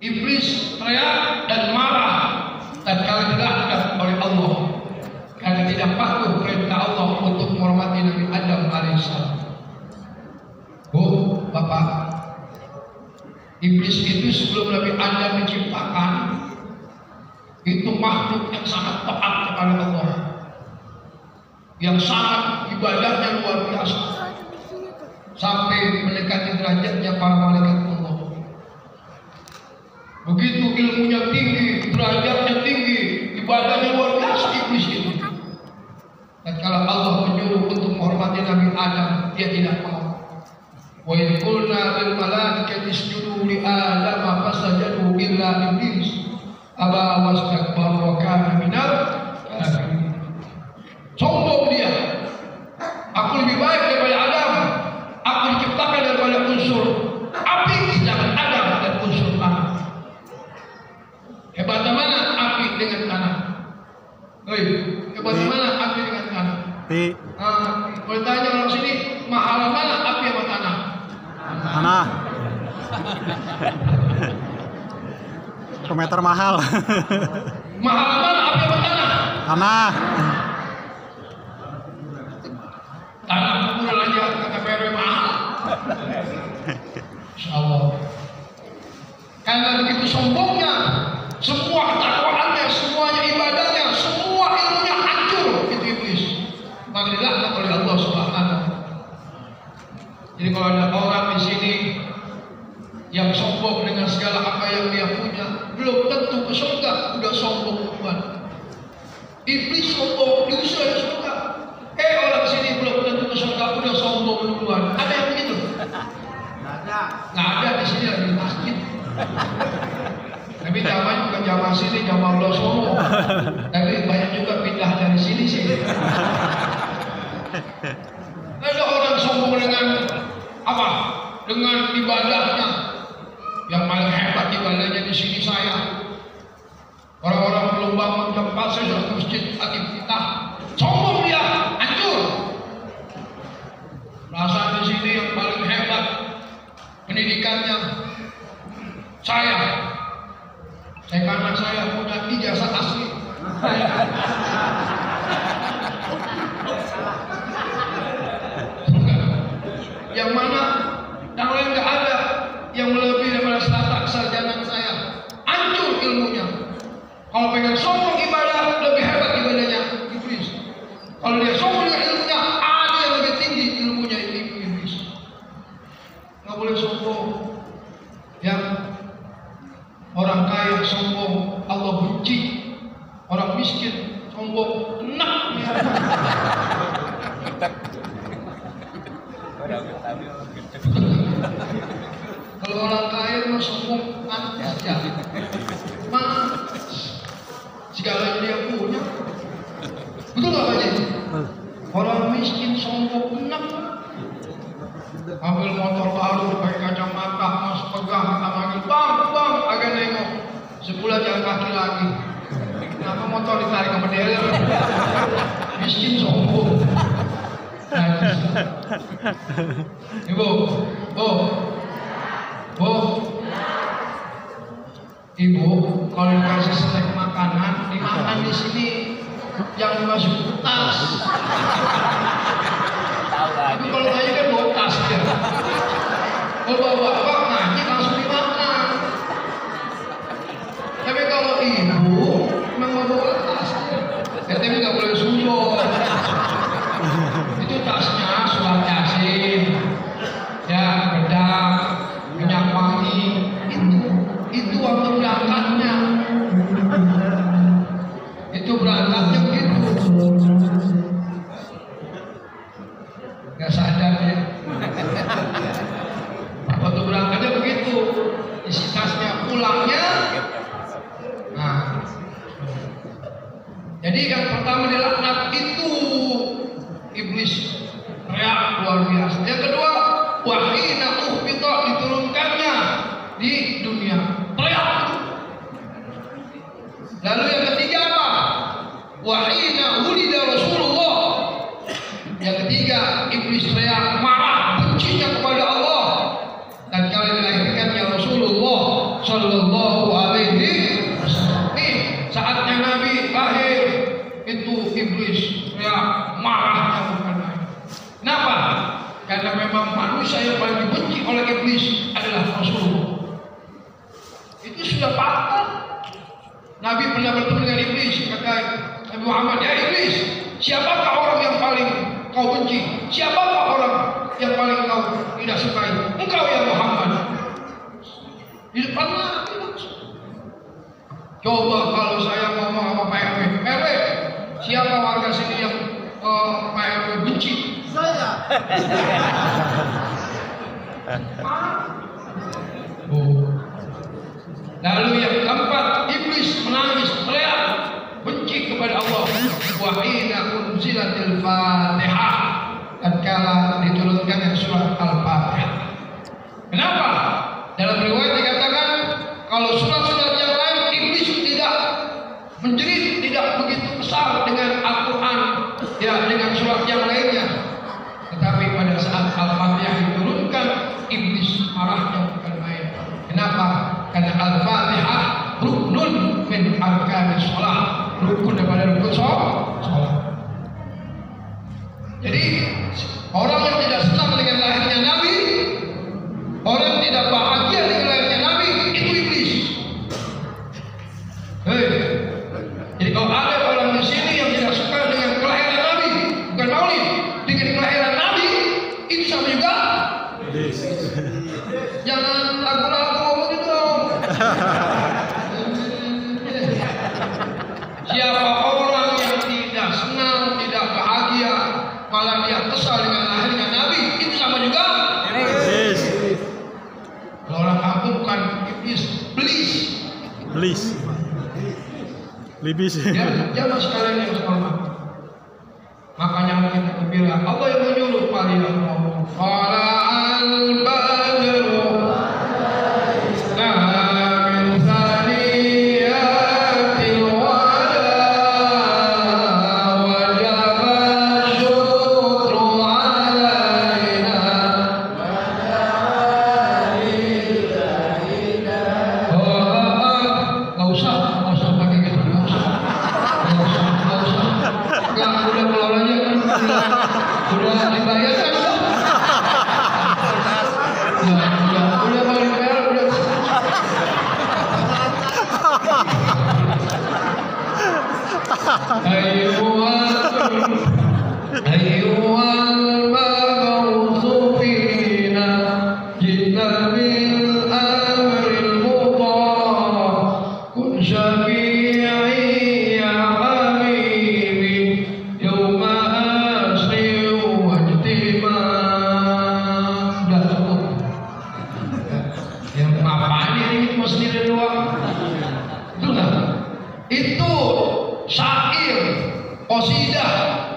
Iblis teriak dan marah tatkala dilaknat oleh Allah karena tidak patuh perintah Allah untuk menghormati Nabi Adam alaihissalam. Bu, Bapak, iblis itu sebelum Nabi Adam diciptakan itu makhluk yang sangat taat kepada Allah, yang sangat ibadahnya luar biasa sampai mendekati derajatnya para malaikat Allah. Begitu ilmunya tinggi, derajatnya tinggi, ibadahnya luar biasa iblis itu. Dan kalau Allah menyuruh untuk menghormati Nabi Adam, dia tidak mau. Wa idh qulna lil malaikati isjudu li Adam fasajadu illa iblis aba wastakbara wa kana minal kafirin. Sombong dia. Aku lebih baik daripada Adam. Aku diciptakan daripada unsur api, sedangkan Adam dan unsur tanah. Hebatnya mana api dengan tanah? Hebatnya mana api dengan tanah? Kalau tanya orang sini, mahal mana api sama tanah? Tanah. Per meter mahal. Mahal mana api sama tanah? Tanah. Tanah murah aja kata PRW mahal. Insyaallah. Karena begitu sombongnya, semua takwaannya, semuanya ibadahnya, semua ilmunya hancur itu iblis. Maka dilaknat oleh Allah Subhanahu. Jadi kalau ada orang di sini yang sombong dengan segala apa yang dia punya, belum tentu ke surga, udah sombong duluan. Iblis sombong diusir ke surga. Orang sini belum tentu ke surga, udah sombong duluan. Ada yang begitu? Nggak ada di sini lagi di masjid. Tapi jamaah bukan jamaah sini, jamaah Allah Solo. Tapi banyak juga pindah dari sini sih. Ada orang sombong dengan apa? Dengan ibadahnya. Yang paling hebat ibadahnya di sini saya. Orang-orang belum bangun jam 4 saya sudah ke masjid lagi kita. Sombong dia, hancur. Perasaan di sini yang paling hebat pendidikannya saya. Karena saya punya ijazah asli. Yang mana yang lain nggak ada yang melebihi daripada status sarjana saya. Hancur ilmunya. Kalau pengen sombong ibadah, lebih hebat ibadahnya iblis. Kalau dia sombong dengan ilmunya, ada yang lebih tinggi ilmunya iblis. Nggak boleh sombong. Yang orang kaya sombong, Allah benci. Orang miskin sombong, enak. Kalau orang kaya mah sombong aja. Segala yang dia punya. Betul nggak Pak Haji? Orang miskin sombong, enak. Ambil motor baru, pakai kacamata, mas pegang, kita manggil, bang, agak nengok. Sebulan jalan kaki lagi. Kenapa motor ditarik ke bendera? Miskin sombong. Ibu, Ibu, kalau dikasih snack makanan, dimakan di sini, jangan dimasukin ke tas. Tapi kalau nanya kan bawa tas ya. Kalau bawa ngaji langsung dimakan. Tapi kalau ibu memang bawa tas, tapi nggak boleh sujud. Itu tasnya surat Yasin, ya pedang, minyak wangi, itu waktu berangkatnya. Itu berangkatnya begitu. Gak sadar ya. Waktu berangkatnya begitu, isi tasnya, pulangnya. Nah, jadi yang pertama dilaknat itu iblis, teriak luar biasa. Yang kedua, wahina uhbita, diturunkannya di dunia, teriak. Lalu yang ketiga apa? Wahina wulida Rasulullah. Yang ketiga, iblis teriak marah, bencinya kepada Allah. Dan kali dilahirkan ya Rasulullah Sallallahu Shallallahu Alaihi Wasallam. Nih saatnya Nabi lahir itu iblis ya marahnya bukan main. Kenapa? Karena memang manusia yang paling dibenci oleh iblis adalah Rasulullah. Itu sudah patah. Nabi pernah bertemu dengan iblis, kata Nabi Muhammad, ya iblis, siapakah orang yang paling kau benci? Siapakah orang yang paling kau tidak sukai? Engkau ya Muhammad. Di depan Nabi langsung. Coba kalau saya ngomong sama Pak RW, RW, siapa warga sini yang Pak RW benci? Saya. Lalu yang keempat, iblis menangis, teriak, benci kepada Allah. Wa hina unzilatil Fatihah, tatkala diturunkan surat Al-Fatihah. Kenapa? Dalam riwayat dikatakan kalau surat-surat yang lain iblis tidak menjerit, tidak begitu besar dengan Al-Quran, ya dengan surat yang lainnya. Tetapi pada saat Al-Fatihah diturunkan, iblis marahnya bukan main. Kenapa? Karena Al-Fatihah ruknun min arkanis shalah, rukun daripada rukun sholat. Jadi orang yang tidak senang dengan lahirnya Nabi, orang yang tidak bahagia dengan lahirnya Nabi, itu iblis. Jadi kalau ada orang di sini yang tidak suka dengan kelahiran Nabi, bukan maulid, dengan kelahiran Nabi, itu sama juga iblis. Jangan lagu-lagu begitu. Siapa orang yang tidak senang, tidak bahagia, malah dia kesal dengan lahirnya Nabi, itu sama juga iblis. Kalau orang kampung bukan iblis, belis. Belis. Libis. Ya, jangan sekalian yang hormat. Makanya kita gembira. Allah yang menyuruh kalian ngomong. Qala al-badru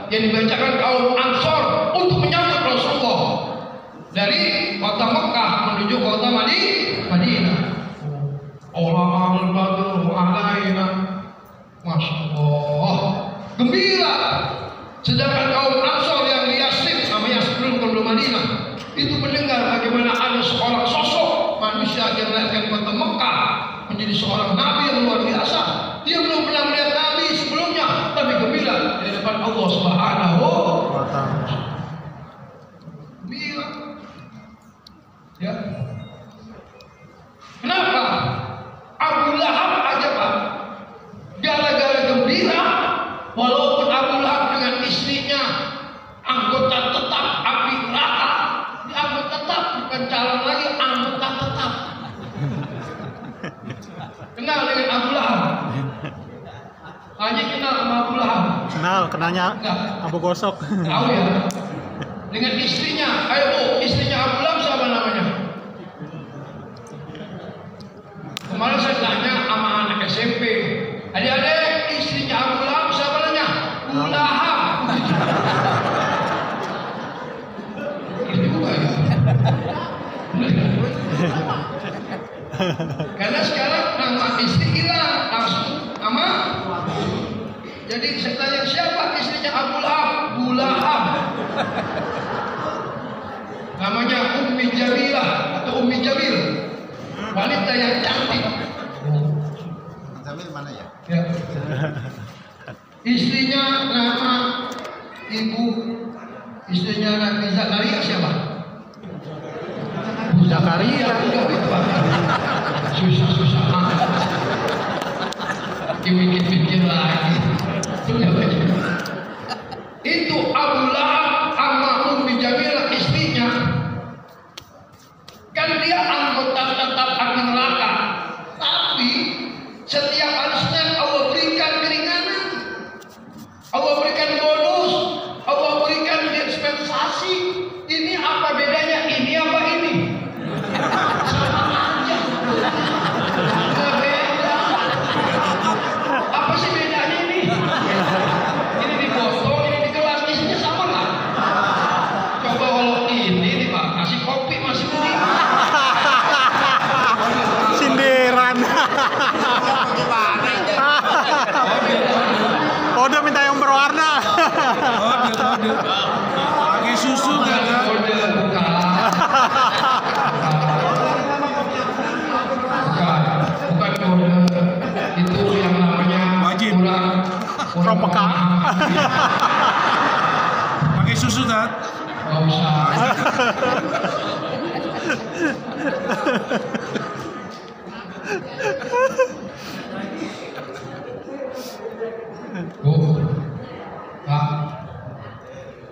yang dibacakan kaum Ansor untuk menyambut Rasulullah dari kota Mekah menuju kota Madinah. Allah al-badru alaina, masya Allah, gembira. Sedangkan kaum Ansor yang di Yasrib, namanya sebelum Madinah, itu mendengar bagaimana ada seorang sosok manusia yang melahirkan kota Mekah menjadi seorang nabi yang luar biasa. Dia belum pernah melihat nabi sebelumnya, tapi gembira di depan Allah Subhanahu wa Ta'ala. Gembira. Ya. Kenapa? Abu Lahab aja Pak, gara-gara gembira, walaupun Abu Lahab dengan istrinya anggota tetap api neraka, anggota tetap bukan calon lagi, anggota tetap. Kenal dengan Abu Lahab? Hanya kenal sama Abu Lahab. Kenalnya Abu Gosok. Tahu ya. Dengan istrinya, ayo Bu, istrinya Abu Lahab siapa namanya? Kemarin saya tanya sama anak SMP, adik-adik, istrinya Abu Lahab siapa namanya? Abu Lahab. Itu juga ya. Karena sekarang nama istri hilang, langsung nama. Jadi saya tanya siapa istrinya Abu Lahab? Abu Lahab. Namanya Ummi Jamilah atau Ummi Jamil, wanita yang cantik. Istrinya nama ibu, istrinya Nabi Zakaria siapa? Bu Zakaria. Susah. Dipikir-pikir lagi. Itu Abu Lahab sama Ummi Jamilah istrinya. Kan dia anggota tetap api neraka. Tapi setiap hari Senin Allah berikan keringanan. Allah berikan bonus. Allah berikan dispensasi. Ini apa bedanya? Ini apa ini? Sama aja. Beda. Apa sih bedanya ini? Ini di botol, ini di gelas, isinya sama nggak? Coba kalau ini Pak, kasih kopi masih mending. Sindiran. Kode minta yang berwarna. Kode. Pakai susu kan? Kode bukan. Bukan kode. Itu yang namanya Wajib. kurang peka. Pakai susu kan? Nggak usah. Bu, Pak,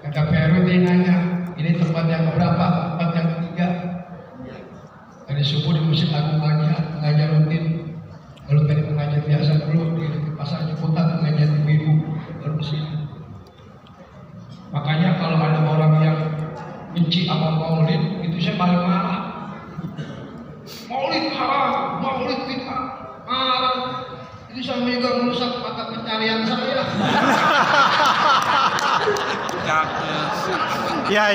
kata Peru dia nanya, ini tempat yang berapa? Tempat yang ketiga. Hari subuh di Masjid Agung mengajar rutin. Lalu tadi mengajar biasa dulu di pasar Ciputat mengajar ibu-ibu baru sini. Makanya kalau ada orang yang benci sama maulid, itu saya paling marah. Maulid haram, maulid bid'ah, haram. Itu sama juga merusak mata pencarian saya. Ya.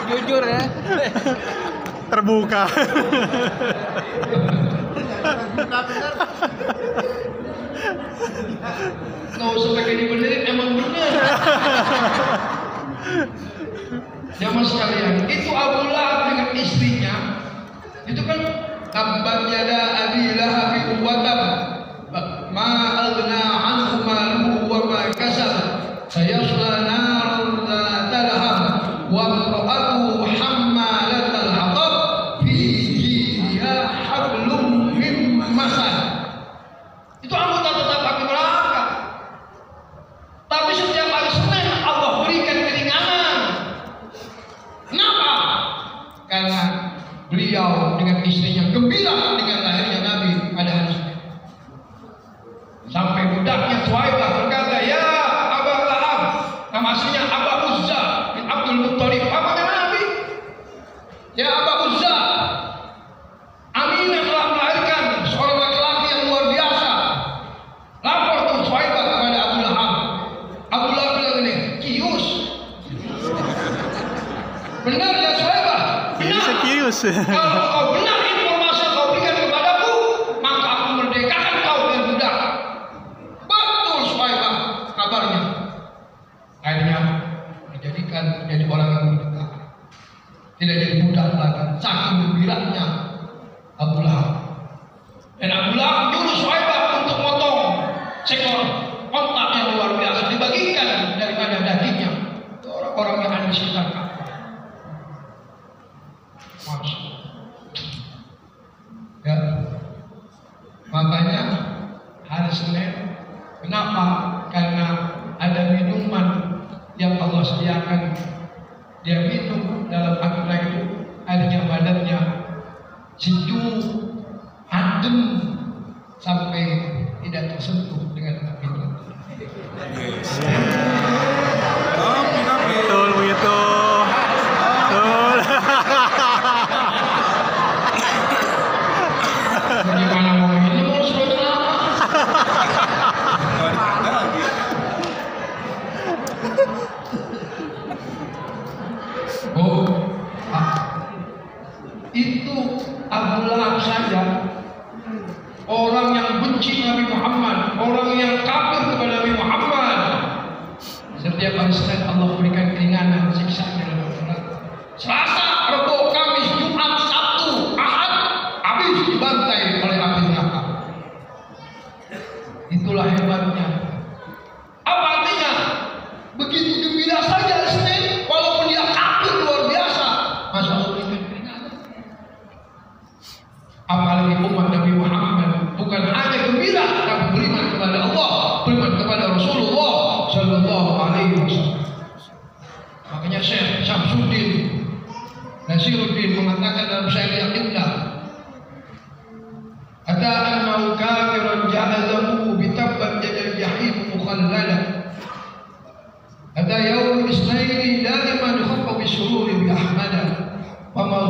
Jujur ya. Terbuka. Nggak usah pakai dibenerin, emang bener. Jamaah sekalian, itu Abu Lahab dengan istrinya, itu kan tabbat yada abi lahabin wa tab, ma aghna anhu maluhu wa ma kasab, sayasla narun dzata lahab, wa imra'atuhu hammalatal hatab, fi jidha hablum min masad. Itu anggota tetap api neraka. Tapi setiap hari Senin Allah berikan keringanan. Kenapa? Karena beliau dengan istrinya gembira dengan lahirnya Nabi pada hari Senin. Sampai budaknya Thuwaibah berkata, ya Abu Lahab, nama aslinya Abu Uzza bin Abdul Muttalib, pamannya Nabi. Ya Abu Uzza, Aminah telah melahirkan seorang laki-laki yang luar biasa. Lapor tuh Thuwaibah kepada Abu Lahab. Abu Lahab bilang ini, kius. Benar ya Thuwaibah? Benar. Serius. Kalau kau benar informasi yang kau berikan kepadaku, maka aku merdekakan kau dari budak. Betul Thuwaibah kabarnya. Akhirnya dijadikan menjadi orang yang merdeka. Tidak jadi budak lagi. Saking gembiranya Abu Lahab. Dan Abu Lahab nyuruh Thuwaibah untuk motong sekor otak yang luar biasa, dibagikan daripada dagingnya ke orang-orang yang ada di sekitar Ka'bah. Ya, makanya hari Senin, kenapa? Karena ada minuman yang Allah sediakan. Dia minum dalam akhirnya itu, airnya badannya sejuk, adem, sampai tidak tersentuh dengan api neraka. Betul begitu. Betul. Bagaimana mau minum sudah lama? Oh, itu Abu Lahab saja, orang yang benci Nabi Muhammad, orang yang kafir kepada Nabi Muhammad. Setiap hari Senin Allah berikan keringanan siksa dalam neraka. Selasa, Rabu, Kamis, Jumat, Sabtu, Ahad habis dibantai oleh api neraka.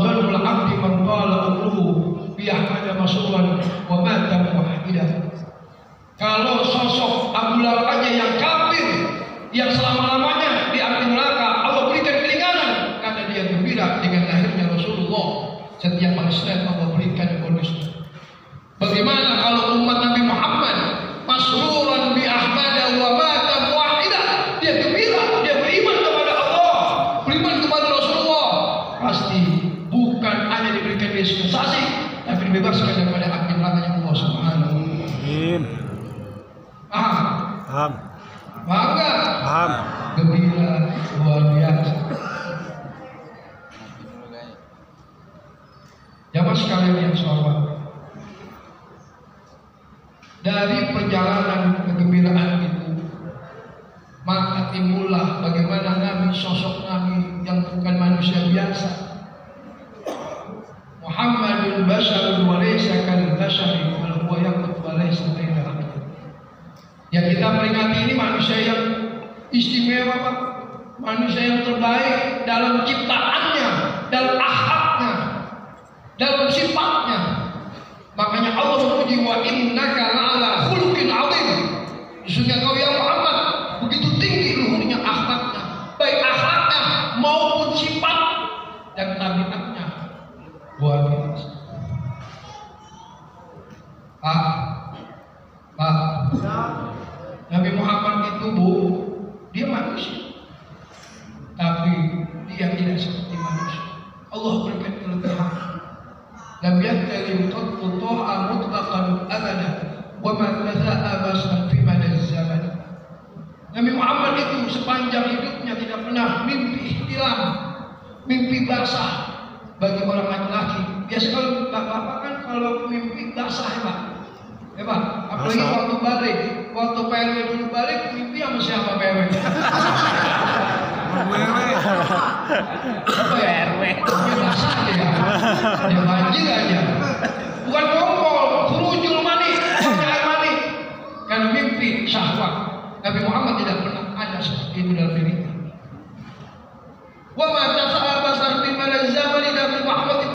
zannul 'abdi man qala umruhu bi ahmad masruran wa mata muwahhidan. Kalau sosok Abu Lahab aja yang kafir, yang selama-lamanya di api neraka, Allah berikan keringanan karena dia gembira dengan lahirnya Rasulullah. Setiap hari Senin Allah berikan bonus. Bagaimana kalau umat Nabi Muhammad masruran bi ahmad wa mata muwahhidan, dia gembira, dia beriman kepada Allah, beriman kepada Rasulullah, pasti bukan hanya diberikan dispensasi, tapi dibebaskan daripada api neraka Allah Subhanahu wa taala. Amin. Paham? Paham. Paham nggak? Paham. Gembira luar biasa. Jamaah sekalian yang sholawat, dari perjalanan kegembiraan itu maka timbullah bagaimana Nabi, sosok Nabi yang bukan manusia biasa. Muhammadun basyarun wa laysa kal basyari wa huwa yaqut wa laysa baina abad. Yang kita peringati ini manusia yang istimewa, Pak. Manusia yang terbaik dalam ciptaannya, dalam akhlaknya, dalam sifatnya. Makanya Allah memuji, wa innaka la'ala khuluqin 'adzim. Sesungguhnya kau ya Muhammad begitu tinggi luhurnya akhlaknya, baik akhlaknya maupun sifat dan tabiatnya luar biasa. Pak, Nabi Muhammad itu dia manusia, tapi dia tidak seperti manusia. Allah berikan kelebihan. Lam yaktalim qattu ta'a mutlaqan abada wa ma tasa'abasan fi madal zaman. Nabi Muhammad itu sepanjang hidupnya tidak pernah mimpi ihtilam, mimpi basah bagi orang laki-laki. Biasa kalau bapak-bapak kan kalau mimpi basah ya Pak. Ya Pak, apalagi waktu balik, waktu PRW dulu balik, mimpi sama siapa PRW? PRW, ya basah aja, ya banjir aja. Bukan kompol, kurujul mani, air mani. Karena mimpi syahwat. Nabi Muhammad tidak pernah ada seperti itu dalam dirinya.